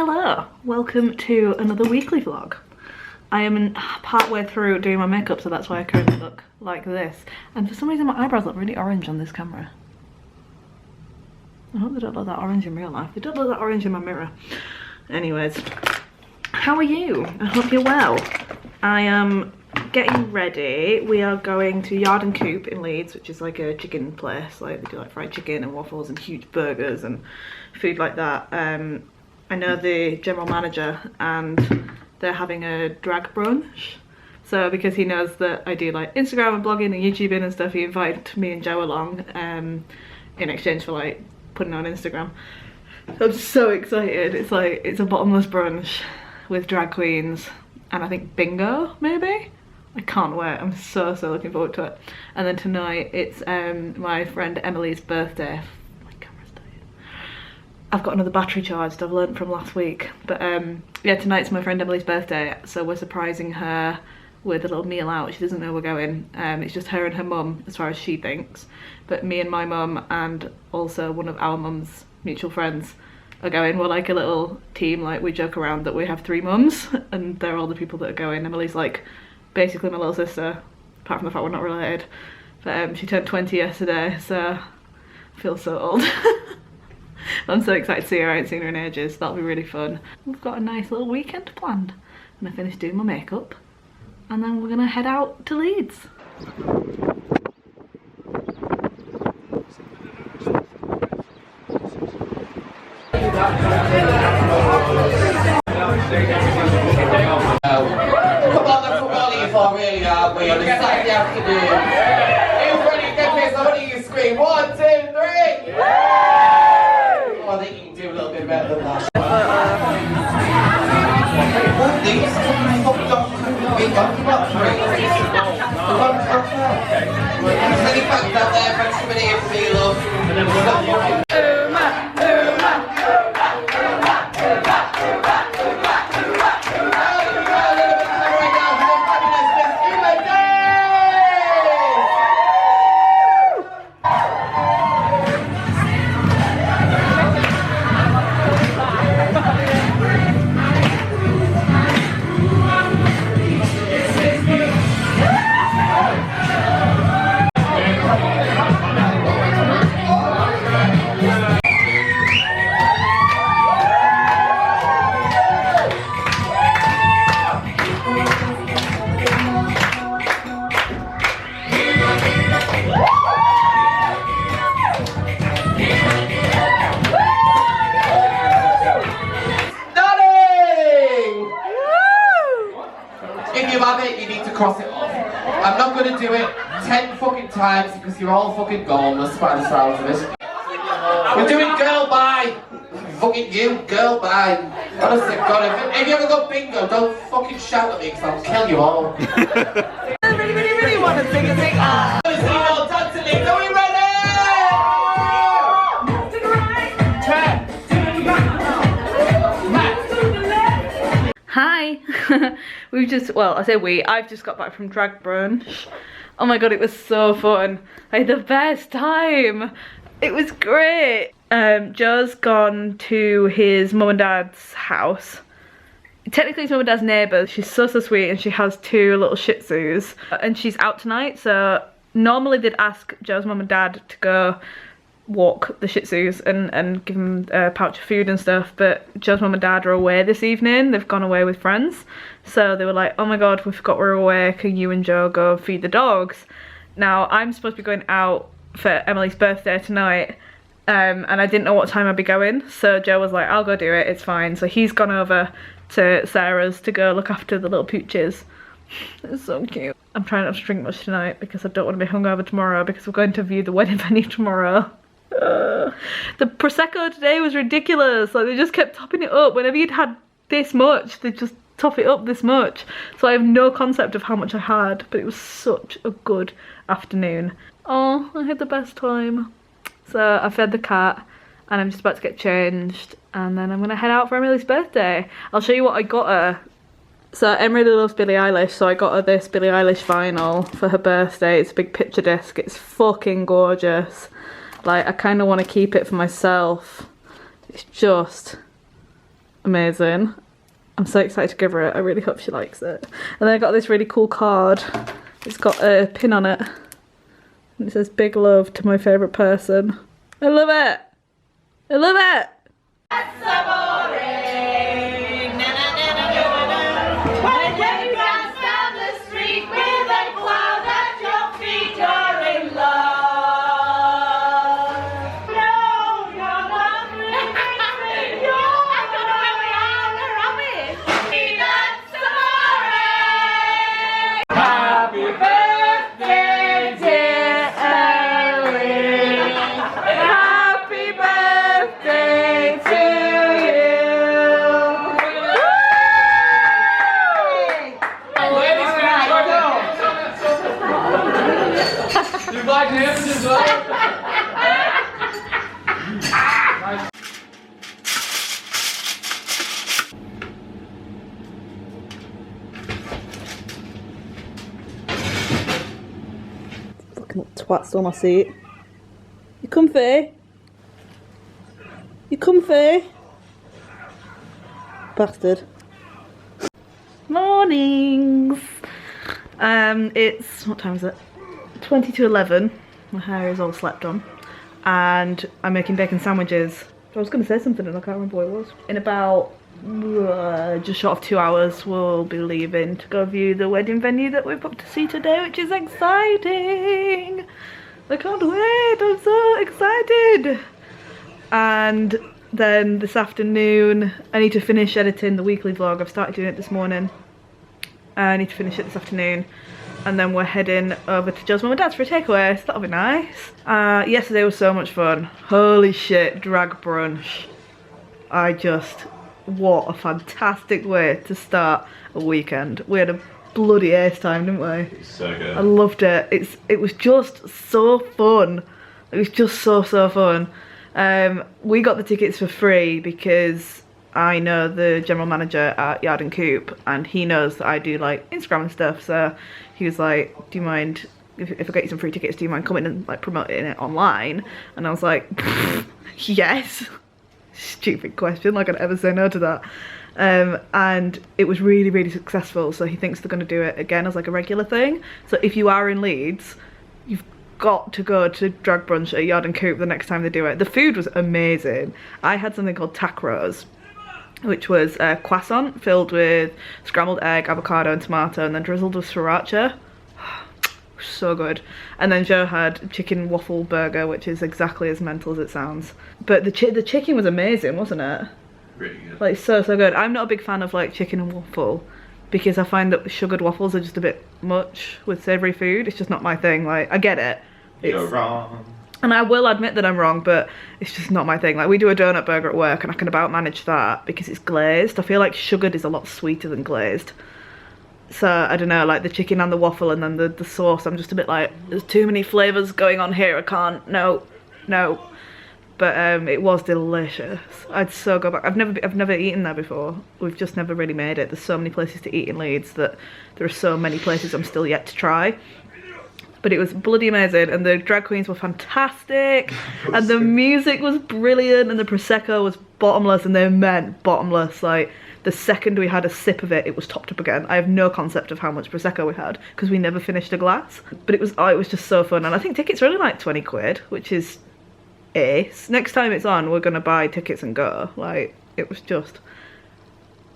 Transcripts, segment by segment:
Hello, welcome to another weekly vlog. I am part way through doing my makeup, so that's why I currently look like this. And for some reason my eyebrows look really orange on this camera. I hope they don't look that orange in real life. They don't look that orange in my mirror. Anyways, how are you? I hope you're well. I am getting ready. We are going to Yard Coop in Leeds, which is like a chicken place. Like they do like fried chicken and waffles and huge burgers and food like that. I know the general manager and they're having a drag brunch. So because he knows that I do like Instagram and blogging and YouTubing and stuff, he invited me and Joe along in exchange for like putting on Instagram. So I'm so excited. It's like, it's a bottomless brunch with drag queens and I think bingo maybe? I can't wait. I'm so looking forward to it. And then tonight it's my friend Emily's birthday. My camera's dying. I've got another battery charged, I've learned from last week. But yeah, tonight's my friend Emily's birthday, so we're surprising her with a little meal out. She doesn't know we're going. It's just her and her mum as far as she thinks. But me and my mum and also one of our mum's mutual friends are going. We're like a little team, like we joke around that we have 3 mums and they're all the people that are going. Emily's like basically my little sister, apart from the fact we're not related. But she turned 20 yesterday, so I feel so old. I'm so excited to see her. I ain't seen her in ages. That'll be really fun. We've got a nice little weekend planned. I'm gonna finish doing my makeup and then we're gonna head out to Leeds. Come on, that's what we're leaving for, really, aren't we? On a Saturday afternoon. Who's ready to get this? I want to hear you scream. 1, 2, 3! Oh, I think you can do a little bit better than that. These fucking dogs we've got 3. There's any fans out there, thanks for being here for me, love. Cross it off. I'm not going to do it 10 fucking times because you're all fucking gormless by the sounds of it. We're doing girl bye. Fucking you, girl bye. Honestly, God, if you ever got bingo, don't fucking shout at me because I'll kill you all. I really want to sing a thing. Are we ready? To the right. Turn. To the right. Hi. We've just, well, I say I've just got back from drag brunch. Oh my god, it was so fun. I had the best time. It was great. Joe's gone to his mum and dad's house. Technically his mum and dad's neighbours. She's so sweet and she has 2 little shih tzus. And she's out tonight, so normally they'd ask Joe's mum and dad to go walk the shih tzus and give them a pouch of food and stuff, but Joe's mum and dad are away this evening. They've gone away with friends, so they were like, oh my god, we forgot we're away, can you and Joe go feed the dogs? Now I'm supposed to be going out for Emily's birthday tonight, and I didn't know what time I'd be going, so Joe was like, I'll go do it, it's fine. So he's gone over to Sarah's to go look after the little pooches. It's so cute. I'm trying not to drink much tonight because I don't want to be hungover tomorrow because we're going to view the wedding venue tomorrow. The Prosecco today was ridiculous. Like they just kept topping it up. Whenever you'd had this much, they'd just top it up this much. So I have no concept of how much I had, but it was such a good afternoon. Oh, I had the best time. So I fed the cat and I'm just about to get changed and then I'm gonna head out for Emily's birthday. I'll show you what I got her. So Em really loves Billie Eilish, so I got her this Billie Eilish vinyl for her birthday. It's a big picture disc. It's fucking gorgeous. Like, I kind of want to keep it for myself. It's just amazing. I'm so excited to give her it. I really hope she likes it. And then I got this really cool card. It's got a pin on it. And it says, big love to my favourite person. I love it. I love it. Fucking twat still on my seat. You comfy? You comfy? Bastard. Mornings! It's, what time is it? 20 to 11. My hair is all slept on. And I'm making bacon sandwiches. I was going to say something and I can't remember what it was. In about just short of 2 hours we'll be leaving to go view the wedding venue that we're booked to see today, which is exciting! I can't wait, I'm so excited! And then this afternoon I need to finish editing the weekly vlog. I've started doing it this morning. I need to finish it this afternoon. And then we're heading over to Joe's mum and dad's for a takeaway, so that'll be nice. Yesterday was so much fun. Holy shit, drag brunch. What a fantastic way to start a weekend. We had a bloody ace time, didn't we? It's so good. I loved it. It was just so fun. It was just so fun. We got the tickets for free because I know the general manager at Yard Coop and he knows that I do like Instagram and stuff, so he was like, do you mind if I get you some free tickets, do you mind coming and like promoting it online? And I was like, yes. Stupid question, like I'd ever say no to that. And it was really successful, so he thinks they're going to do it again as like a regular thing. So if you are in Leeds, you've got to go to drag brunch at Yard Coop the next time they do it. The food was amazing. I had something called tacros, which was a croissant filled with scrambled egg, avocado and tomato, and then drizzled with sriracha. So good. And then Joe had chicken waffle burger, which is exactly as mental as it sounds. But the chicken was amazing, wasn't it? Really good. Like so good. I'm not a big fan of like chicken and waffle because I find that sugared waffles are just a bit much with savoury food. It's just not my thing. Like, I get it. You're wrong. And I will admit that I'm wrong, but it's just not my thing. Like, we do a donut burger at work and I can about manage that because it's glazed. I feel like sugared is a lot sweeter than glazed. So, I don't know, like the chicken and the waffle and then the sauce, I'm just a bit like, there's too many flavours going on here, I can't, no. But it was delicious. I'd so go back. I've never eaten there before. We've just never really made it. There's so many places to eat in Leeds that there are so many places I'm still yet to try. But it was bloody amazing and the drag queens were fantastic and the music was brilliant and the Prosecco was bottomless, and they meant bottomless. Like, the second we had a sip of it, it was topped up again. I have no concept of how much Prosecco we had because we never finished a glass. But it was just so fun, and I think tickets are only like 20 quid, which is ace. Next time it's on, we're gonna buy tickets and go. Like, it was just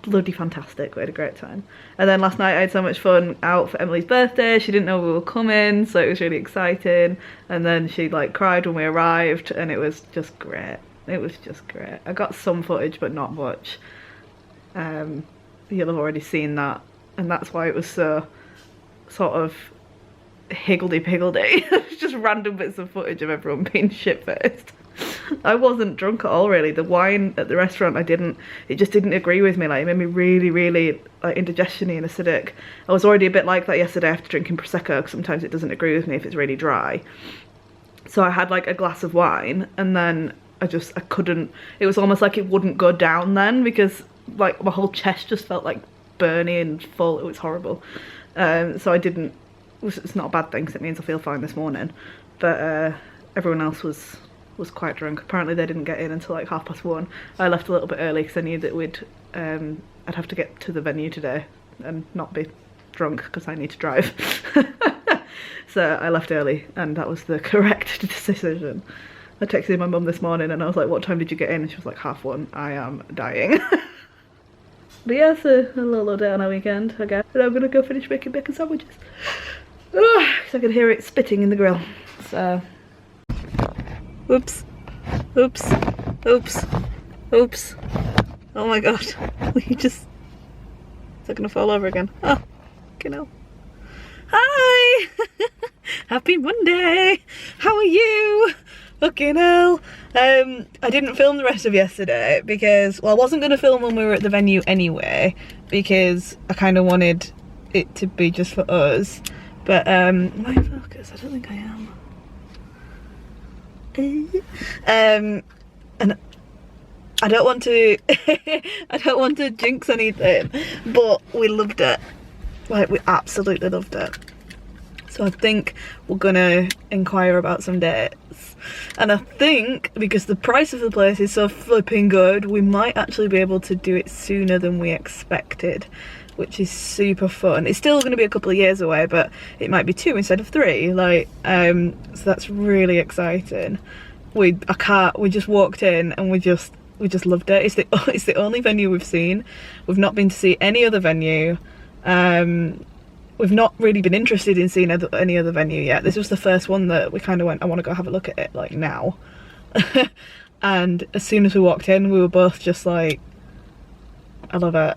bloody fantastic. We had a great time. And then last night I had so much fun out for Emily's birthday. She didn't know we were coming, so it was really exciting. And then she like cried when we arrived, and it was just great. It was just great. I got some footage but not much. You'll have already seen that, and that's why it was so sort of higgledy-piggledy. It's just random bits of footage of everyone being shit-faced. I wasn't drunk at all, really. The wine at the restaurant, it just didn't agree with me. Like, it made me really like indigestion-y and acidic. I was already a bit like that yesterday after drinking Prosecco, because sometimes it doesn't agree with me if it's really dry. So I had like a glass of wine, and then I couldn't, it was almost like it wouldn't go down then, because like my whole chest just felt like burny and full. It was horrible. So I didn't, it's not a bad thing because it means I feel fine this morning. But everyone else was was quite drunk. Apparently they didn't get in until like 1:30. I left a little bit early because I knew that I'd have to get to the venue today and not be drunk because I need to drive. So I left early and that was the correct decision. I texted my mum this morning and I was like, what time did you get in? And she was like, 1:30. I am dying. But yeah, it's a little day on our weekend, I guess. And I'm gonna go finish making bacon sandwiches. So I can hear it spitting in the grill. So, oops, oops, oops, oops. Oh my god, is that gonna fall over again? Oh, okay, no. Hi! Happy Monday! How are you? Fucking hell. I didn't film the rest of yesterday because, well, I wasn't going to film when we were at the venue anyway because I kind of wanted it to be just for us. But, am I in focus? I don't think I am. And I don't want to, I don't want to jinx anything, but we loved it. Like, we absolutely loved it. So I think we're gonna inquire about some dates. And I think, because the price of the place is so flipping good, we might actually be able to do it sooner than we expected, which is super fun. It's still gonna be a couple of years away, but it might be 2 instead of 3. Like, so that's really exciting. We just walked in and we just loved it. It's the only venue we've seen. We've not been to see any other venue. We've not really been interested in seeing any other venue yet. This was the first one that we kind of went, I want to go have a look at it, like, now. And as soon as we walked in, we were both just like, I love it.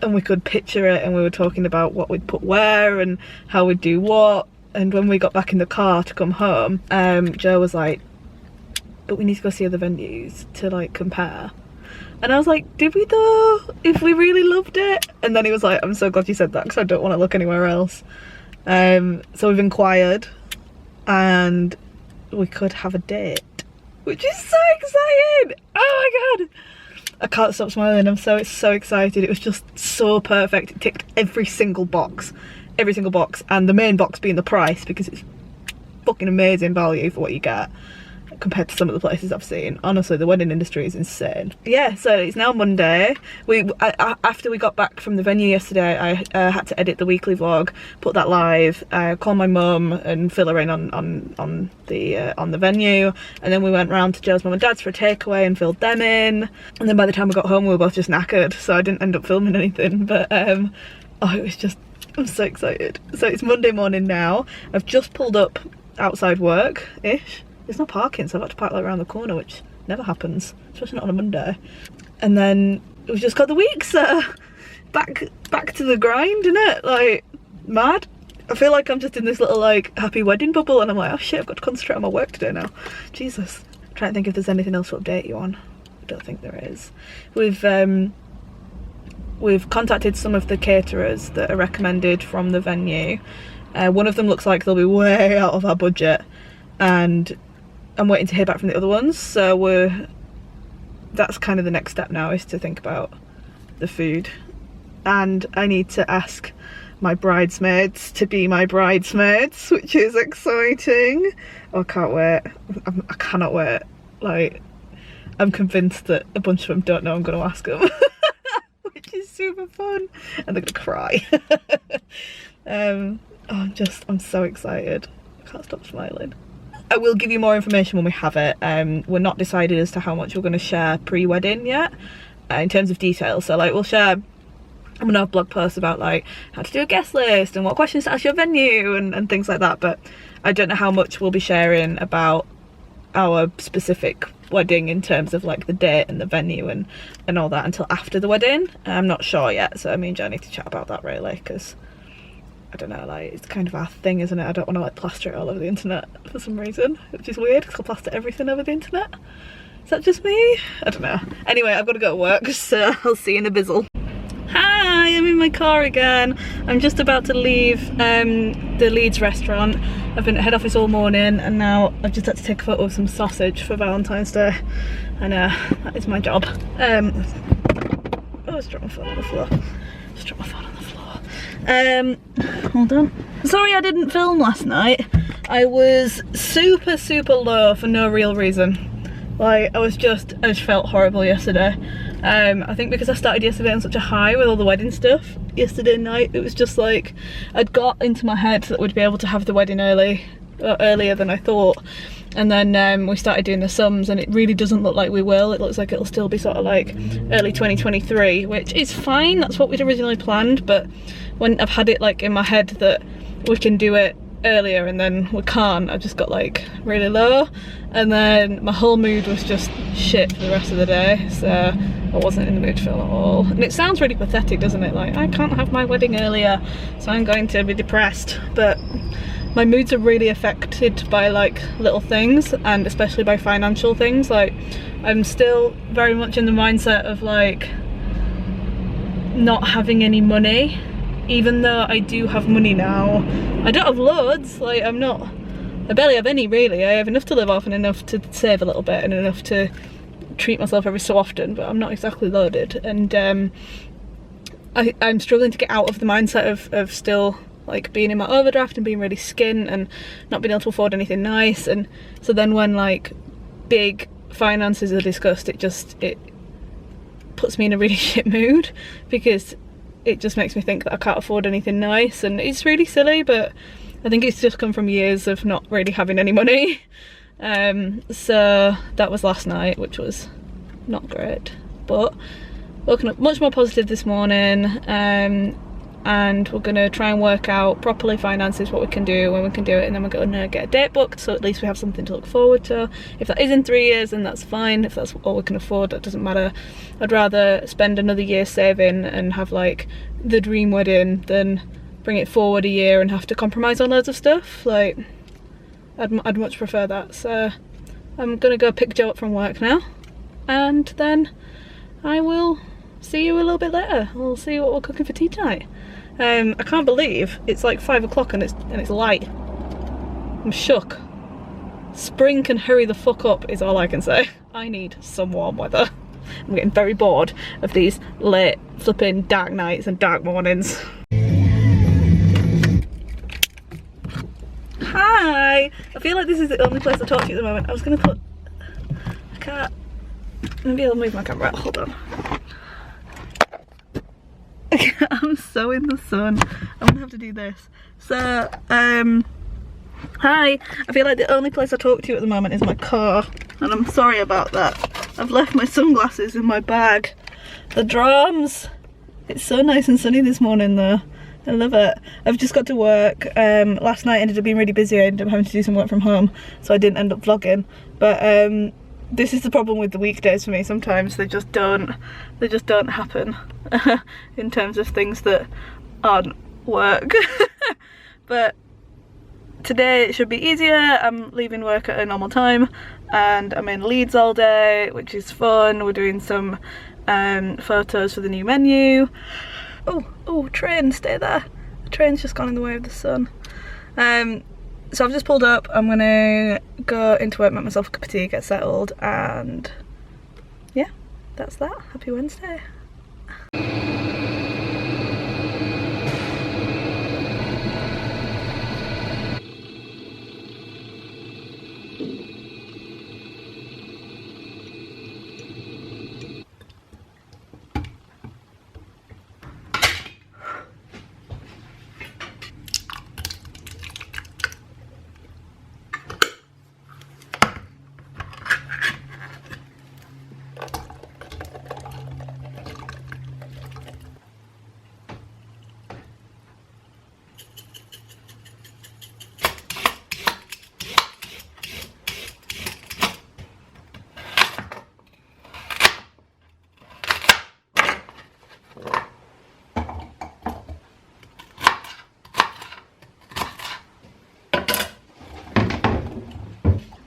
And we could picture it, and we were talking about what we'd put where and how we'd do what. And when we got back in the car to come home, Joe was like, but we need to go see other venues to, like, compare. And I was like, did we though? If we really loved it? And then he was like, I'm so glad you said that because I don't want to look anywhere else. So we've inquired and we could have a date, which is so exciting. Oh my god. I can't stop smiling. I'm so excited. It was just so perfect. It ticked every single box. And the main box being the price, because it's fucking amazing value for what you get compared to some of the places I've seen. Honestly, the wedding industry is insane. Yeah, so it's now Monday. After we got back from the venue yesterday, I had to edit the weekly vlog, put that live, call my mum and fill her in on the venue, and then we went round to Joe's mum and dad's for a takeaway and filled them in. And then by the time we got home, we were both just knackered, so I didn't end up filming anything. But oh, it was just, I'm so excited. So it's Monday morning now. I've just pulled up outside work-ish. There's no parking, so I've got to park like around the corner, which never happens, especially not on a Monday. And then we've just got the week, so back to the grind, innit? Like, mad. I feel like I'm just in this little, like, happy wedding bubble, and I'm like, oh shit, I've got to concentrate on my work today now. Jesus. I'm trying to think if there's anything else to update you on. I don't think there is. We've contacted some of the caterers that are recommended from the venue. One of them looks like they'll be way out of our budget, and I'm waiting to hear back from the other ones, so that's kind of the next step now, is to think about the food. And I need to ask my bridesmaids to be my bridesmaids, which is exciting. Oh, I can't wait. I cannot wait. Like, I'm convinced that a bunch of them don't know I'm going to ask them, which is super fun, and they're going to cry. I'm so excited. I can't stop smiling. I will give you more information when we have it. We're not decided as to how much we're going to share pre-wedding yet, in terms of details. So, like, we'll share, I'm going to have blog posts about, like, how to do a guest list and what questions to ask your venue and things like that. But I don't know how much we'll be sharing about our specific wedding in terms of, like, the date and the venue and all that until after the wedding. I'm not sure yet, so me and Jo need to chat about that, really, because I don't know, like, it's kind of our thing, isn't it? I don't want to, like, plaster it all over the internet for some reason, which is weird because I plaster everything over the internet. Is that just me? I don't know. Anyway, I've got to go to work, so I'll see you in a bizzle. Hi, I'm in my car again. I'm just about to leave the Leeds restaurant. I've been at head office all morning, and now I've just had to take a photo of some sausage for Valentine's Day. I know, that is my job. Oh, I just dropped my phone on the floor. Hold on. Sorry I didn't film last night. I was super low for no real reason. Like, I just felt horrible yesterday. I think because I started yesterday on such a high with all the wedding stuff. Yesterday night, it was just like, I'd got into my head that we'd be able to have the wedding earlier than I thought. And then we started doing the sums, and it really doesn't look like we will. It looks like it'll still be sort of like early 2023, which is fine. That's what we'd originally planned. But when I've had it like in my head that we can do it earlier and then we can't, I just got like really low, and then my whole mood was just shit for the rest of the day, so I wasn't in the mood to film at all. And it sounds really pathetic, doesn't it? Like, I can't have my wedding earlier, so I'm going to be depressed. But my moods are really affected by like little things, and especially by financial things. Like, I'm still very much in the mindset of like not having any money, even though I do have money now. I don't have loads, like I barely have any really. I have enough to live off and enough to save a little bit and enough to treat myself every so often, but I'm not exactly loaded. And I'm struggling to get out of the mindset of still like being in my overdraft and being really skint and not being able to afford anything nice. And so then when like big finances are discussed, it puts me in a really shit mood, because it just makes me think that I can't afford anything nice. And it's really silly, but I think it's just come from years of not really having any money. So that was last night, which was not great, but woken up much more positive this morning. And we're gonna try and work out properly finances, what we can do, when we can do it, and then we're gonna get a date booked, so at least we have something to look forward to. If that is in 3 years, then that's fine. If that's all we can afford, that doesn't matter. I'd rather spend another year saving and have like the dream wedding than bring it forward a year and have to compromise on loads of stuff. Like, I'd much prefer that. So I'm gonna go pick Joe up from work now, and then I will see you a little bit later. We'll see what we're cooking for tea tonight. I can't believe it's like 5 o'clock and it's light. I'm shook. Spring can hurry the fuck up is all I can say. I need some warm weather. I'm getting very bored of these late flipping dark nights and dark mornings. Hi! I feel like this is the only place I talk to you at the moment. I was gonna put... I can't... Maybe I'll move my camera. Hold on. I'm so in the sun. I'm gonna have to do this. So, hi. I feel like the only place I talk to you at the moment is my car, and I'm sorry about that. I've left my sunglasses in my bag. The drums. It's so nice and sunny this morning though. I love it. I've just got to work. Last night ended up being really busy. I ended up having to do some work from home, so I didn't end up vlogging. But this is the problem with the weekdays for me. Sometimes they just don't happen in terms of things that aren't work. But today it should be easier. I'm leaving work at a normal time and I'm in Leeds all day, which is fun. We're doing some photos for the new menu. Oh, train, stay there. The train's just gone in the way of the sun. So I've just pulled up. I'm gonna go into work, make myself a cup of tea, get settled, and yeah, that's that. Happy Wednesday.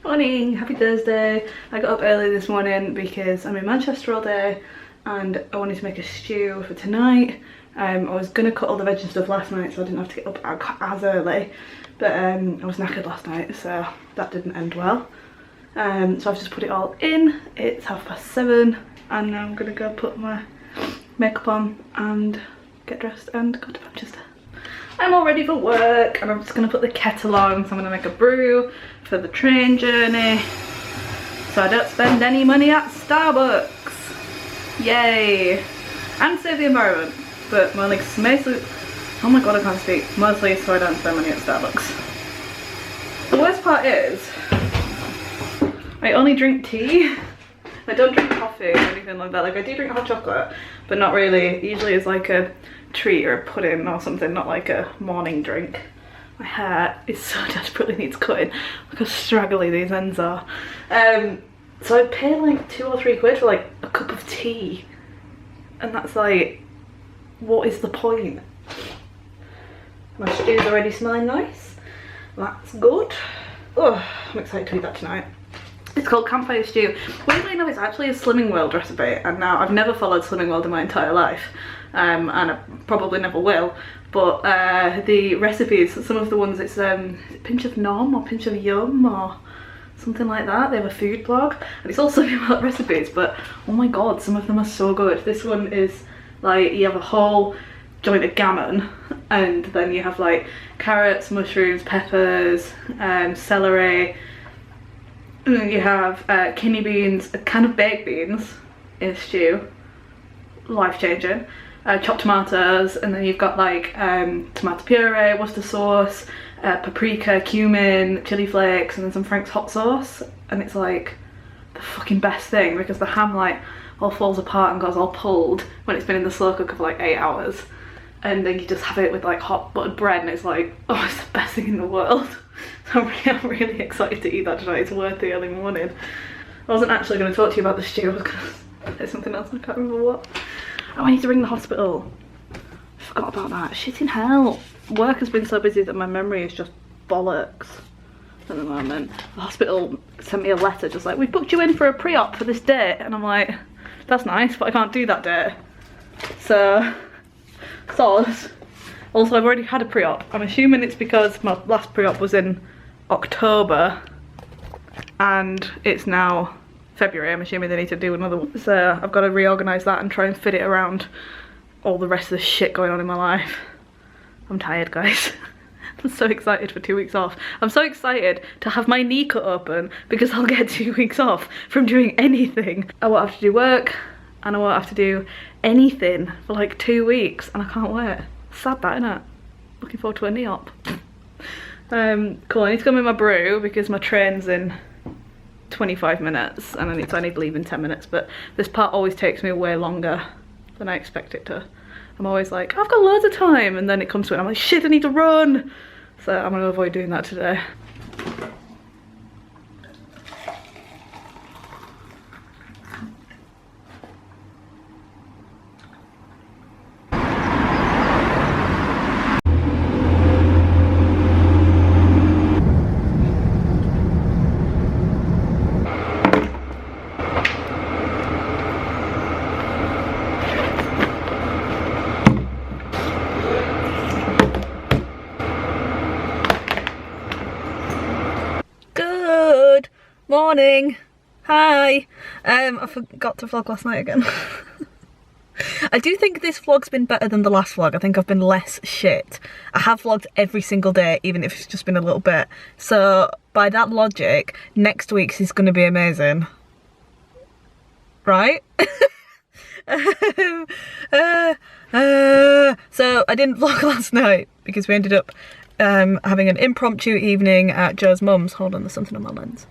Morning, happy Thursday. I got up early this morning because I'm in Manchester all day and I wanted to make a stew for tonight. I was gonna cut all the veg and stuff last night so I didn't have to get up as early, but I was knackered last night so that didn't end well. So I've just put it all in. It's 7:30 and now I'm gonna go put my makeup on and get dressed and go to Manchester. I'm all ready for work and I'm just going to put the kettle on, so I'm going to make a brew for the train journey so I don't spend any money at Starbucks. Yay! And save the environment, but mostly, oh my god I can't speak, mostly so I don't spend money at Starbucks. The worst part is, I only drink tea. I don't drink coffee or anything like that. Like I do drink hot chocolate, but not really. Usually it's like a treat or a pudding or something, not like a morning drink. My hair is so desperately needs cutting. Look how straggly these ends are. So I pay like £2 or £3 for like a cup of tea. And that's like, what is the point? My stew's already smelling nice. That's good. Oh, I'm excited to eat that tonight. It's called campfire stew. Weirdly enough, it's actually a Slimming World recipe, and now I've never followed Slimming World in my entire life, and I probably never will. But the recipes, some of the ones, it's a pinch of nom or pinch of yum or something like that. They have a food blog, and it's all Slimming World recipes. But oh my god, some of them are so good. This one is like you have a whole joint of gammon, and then you have like carrots, mushrooms, peppers, celery. And then you have kidney beans, a can of baked beans in a stew, life-changing, chopped tomatoes, and then you've got like tomato puree, Worcester sauce, paprika, cumin, chili flakes, and then some Frank's hot sauce, and it's like the fucking best thing because the ham like all falls apart and goes all pulled when it's been in the slow cooker for like 8 hours, and then you just have it with like hot buttered bread and it's like, oh, it's the best thing in the world. I'm really excited to eat that tonight. It's worth the early morning. I wasn't actually going to talk to you about the stew. I was going to say something else. I can't remember what. Oh, I need to ring the hospital. I forgot about that. Shit in hell. Work has been so busy that my memory is just bollocks at the moment. The hospital sent me a letter just like, we've booked you in for a pre-op for this date. And I'm like, that's nice, but I can't do that date. So, also, I've already had a pre-op. I'm assuming it's because my last pre-op was in October and it's now February. I'm assuming they need to do another one. So I've got to reorganise that and try and fit it around all the rest of the shit going on in my life. I'm tired, guys. I'm so excited for 2 weeks off. I'm so excited to have my knee cut open because I'll get 2 weeks off from doing anything. I won't have to do work and I won't have to do anything for like 2 weeks and I can't wait. Sad that, innit? Looking forward to a knee op. Cool, I need to go make my brew because my train's in 25 minutes and I need to leave in 10 minutes, but this part always takes me way longer than I expect it to. I'm always like, I've got loads of time, and then it comes to it and I'm like, shit, I need to run. So I'm gonna avoid doing that today. Morning. Hi. I forgot to vlog last night again. I do think this vlog's been better than the last vlog. I think I've been less shit. I have vlogged every single day, even if it's just been a little bit. So by that logic, next week's is going to be amazing. Right? So I didn't vlog last night because we ended up having an impromptu evening at Joe's mum's. Hold on, there's something on my lens.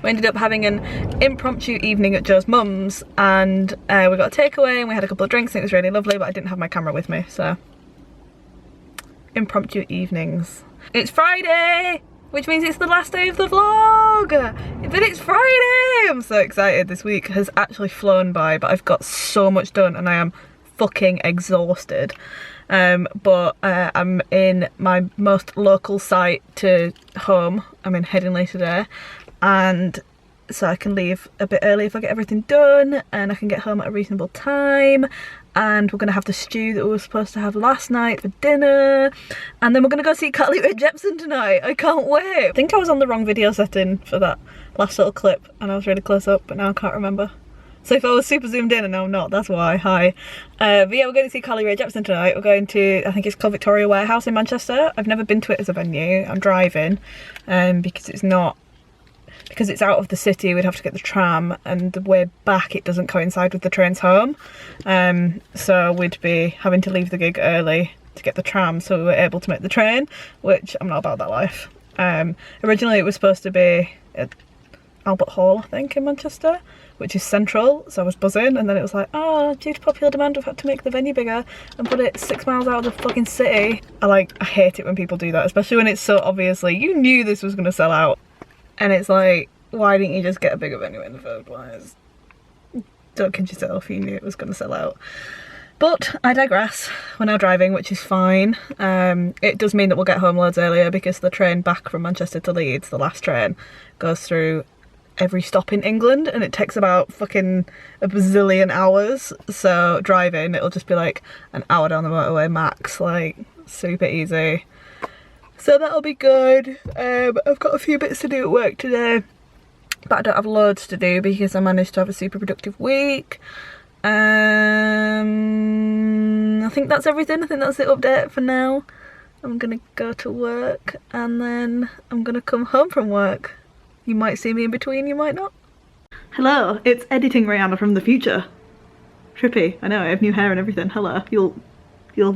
We ended up having an impromptu evening at Joe's mum's and we got a takeaway and we had a couple of drinks and it was really lovely, but I didn't have my camera with me, so impromptu evenings. It's Friday, which means it's the last day of the vlog, but it's Friday! I'm so excited. This week has actually flown by, but I've got so much done and I am fucking exhausted. But I'm in my most local site to home. I'm in Headingley today, and so I can leave a bit early if I get everything done and I can get home at a reasonable time. And we're going to have the stew that we were supposed to have last night for dinner, and then we're going to go see Carly Rae Jepsen tonight. I can't wait. I think I was on the wrong video setting for that last little clip and I was really close up, but now I can't remember. So if I was super zoomed in and now I'm not, that's why. Hi. But yeah, we're going to see Carly Rae Jepsen tonight. We're going to, I think it's called Victoria Warehouse in Manchester. I've never been to it as a venue. I'm driving because it's out of the city. We'd have to get the tram, and the way back it doesn't coincide with the trains home. So we'd be having to leave the gig early to get the tram, so we were able to make the train, which I'm not about that life. Originally it was supposed to be at Albert Hall, I think, in Manchester, which is central, so I was buzzing, and then it was like, oh, due to popular demand we've had to make the venue bigger and put it 6 miles out of the fucking city. I hate it when people do that, especially when it's so obviously you knew this was going to sell out, and it's like, why didn't you just get a bigger venue in the first place? Don't kid yourself, you knew it was going to sell out. But I digress. We're now driving, which is fine. It does mean that we'll get home loads earlier because the train back from Manchester to Leeds, the last train, goes through every stop in England, and it takes about fucking a bazillion hours. So driving, it'll just be like an hour down the motorway max, like super easy. So that'll be good. I've got a few bits to do at work today, but I don't have loads to do because I managed to have a super productive week. I think that's everything. I think that's the update for now. I'm gonna go to work and then I'm gonna come home from work. You might see me in between, you might not. Hello, it's editing Rhianna from the future. Trippy, I know, I have new hair and everything. Hello, you'll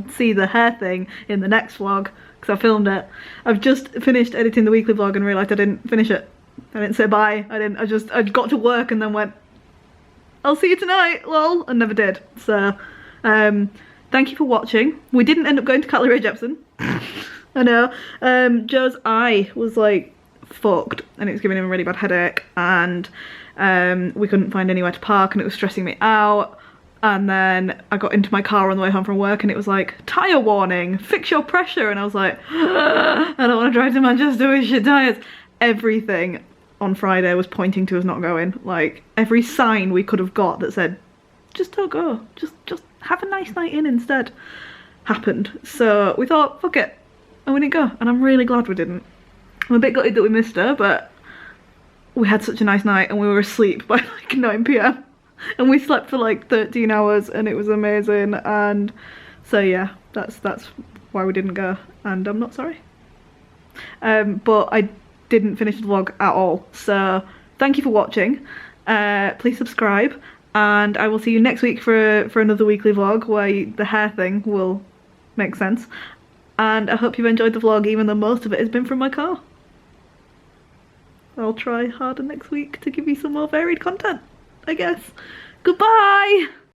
see the hair thing in the next vlog because I filmed it. I've just finished editing the weekly vlog and realised I didn't finish it. I didn't say bye. I got to work and then went, I'll see you tonight, lol, and never did. So, thank you for watching. We didn't end up going to Carly Rae Jepsen. I know. Joe's eye was like fucked and it was giving him a really bad headache, and we couldn't find anywhere to park and it was stressing me out. And then I got into my car on the way home from work and it was like, tyre warning, fix your pressure. And I was like, I don't want to drive to Manchester with shit tyres. Everything on Friday was pointing to us not going. Like, every sign we could have got that said, just don't go, just have a nice night in instead, happened. So we thought, fuck it, and we didn't go, and I'm really glad we didn't. I'm a bit gutted that we missed her, but we had such a nice night and we were asleep by like 9 PM and we slept for like 13 hours and it was amazing. And so yeah, that's why we didn't go, and I'm not sorry. But I didn't finish the vlog at all, so thank you for watching. Please subscribe, and I will see you next week for another weekly vlog where the hair thing will make sense. And I hope you've enjoyed the vlog, even though most of it has been from my car. I'll try harder next week to give you some more varied content, I guess. Goodbye!